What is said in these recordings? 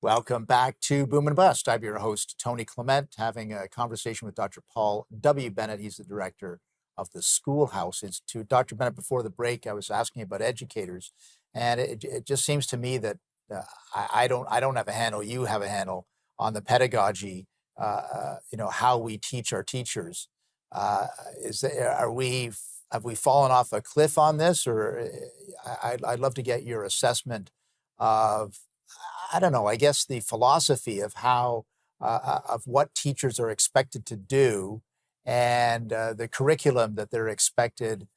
Welcome back to Boom and Bust. I'm your host, Tony Clement, having a conversation with Dr. Paul W. Bennett. He's the director of the Schoolhouse Institute. Dr. Bennett, before the break, I was asking about educators, and it just seems to me that I don't have a handle. You have a handle on the pedagogy. How we teach our teachers. Is there, are we have we fallen off a cliff on this, or I'd love to get your assessment of, I don't know, I guess the philosophy of how, of what teachers are expected to do, and the curriculum that they're expected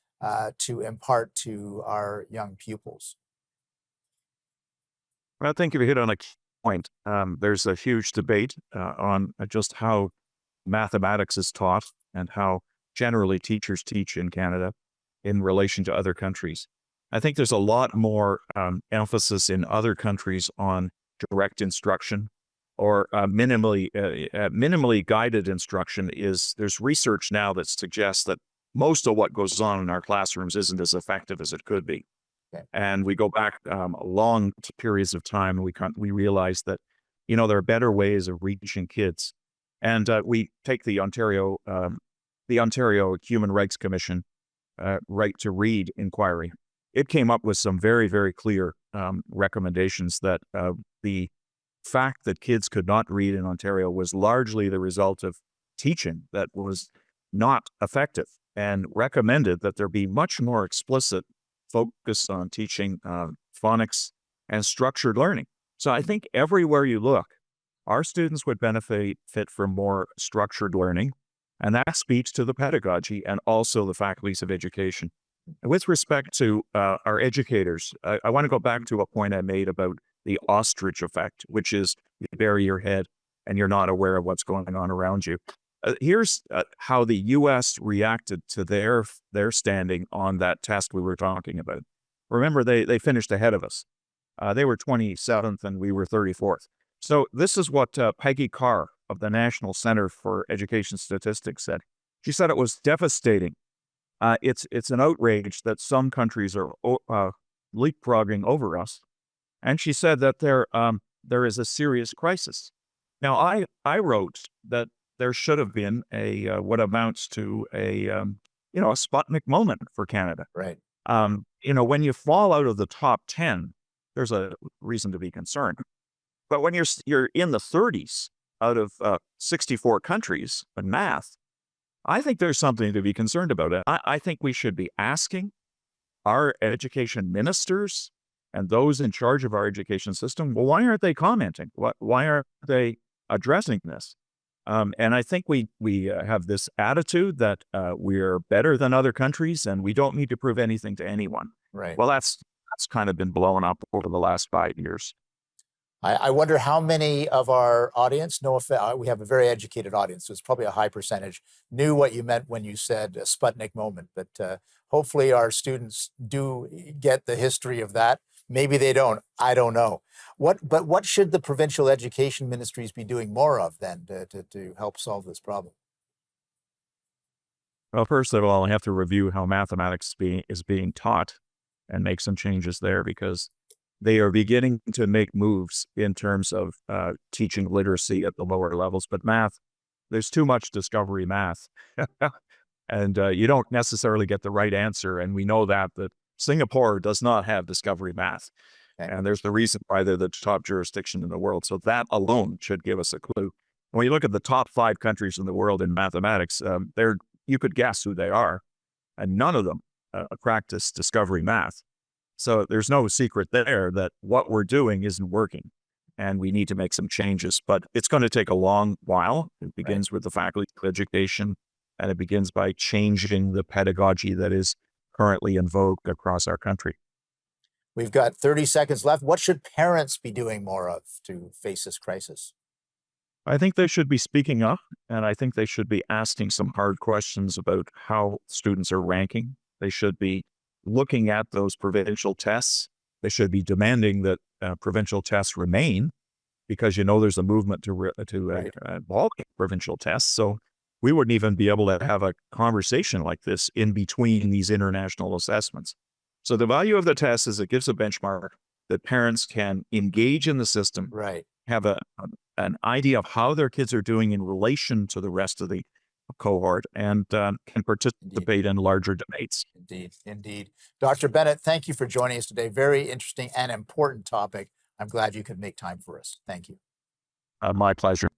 to impart to our young pupils. Well, I think you hit on a key point. There's a huge debate on just how mathematics is taught and how generally teachers teach in Canada in relation to other countries. I think there's a lot more emphasis in other countries on direct instruction or minimally guided instruction. There's research now that suggests that most of what goes on in our classrooms isn't as effective as it could be. Okay. And we go back long periods of time, and we realize that, there are better ways of reaching kids. And we take the Ontario Human Rights Commission right to read inquiry. It came up with some very, very clear recommendations that the fact that kids could not read in Ontario was largely the result of teaching that was not effective, and recommended that there be much more explicit focus on teaching phonics and structured learning. So I think everywhere you look, our students would benefit from more structured learning, and that speaks to the pedagogy and also the faculties of education. With respect to our educators, I want to go back to a point I made about the ostrich effect, which is you bury your head and you're not aware of what's going on around you. Here's how the U.S. reacted to their standing on that test we were talking about. Remember, they finished ahead of us. They were 27th and we were 34th. So this is what Peggy Carr of the National Center for Education Statistics said. She said it was devastating. It's an outrage that some countries are leapfrogging over us. And she said that there is a serious crisis. Now, I wrote that there should have been what amounts to a Sputnik moment for Canada. Right. When you fall out of the top 10, there's a reason to be concerned. But when you're in the 30s out of 64 countries in math, I think there's something to be concerned about. I think we should be asking our education ministers and those in charge of our education system, well, why aren't they commenting? Why aren't they addressing this? And I think we have this attitude that we're better than other countries and we don't need to prove anything to anyone. Right. Well, that's kind of been blown up over the last 5 years. I wonder how many of our audience, we have a very educated audience, so it's probably a high percentage, knew what you meant when you said a Sputnik moment. But hopefully our students do get the history of that. Maybe they don't. I don't know. But what should the provincial education ministries be doing more of then to help solve this problem? Well, first of all, I have to review how mathematics is being taught and make some changes there, because they are beginning to make moves in terms of teaching literacy at the lower levels. But math, there's too much discovery math. And you don't necessarily get the right answer. And we know that Singapore does not have discovery math. Okay. And there's the reason why they're the top jurisdiction in the world. So that alone should give us a clue. When you look at the top 5 countries in the world in mathematics, you could guess who they are. And none of them practice discovery math. So there's no secret there that what we're doing isn't working, and we need to make some changes. But it's going to take a long while. It begins with the faculty education, and it begins by changing the pedagogy that is currently in vogue across our country. We've got 30 seconds left. What should parents be doing more of to face this crisis? I think they should be speaking up, and I think they should be asking some hard questions about how students are ranking. They should be looking at those provincial tests. They should be demanding that provincial tests remain, because there's a movement to abolish provincial tests. So we wouldn't even be able to have a conversation like this in between these international assessments. So the value of the test is it gives a benchmark. that parents can engage in the system, Right. have an idea of how their kids are doing in relation to the rest of the cohort, and can Indeed. participate in larger debates. Indeed. Indeed. Dr. Bennett, thank you for joining us today. Very interesting and important topic. I'm glad you could make time for us. Thank you. My pleasure.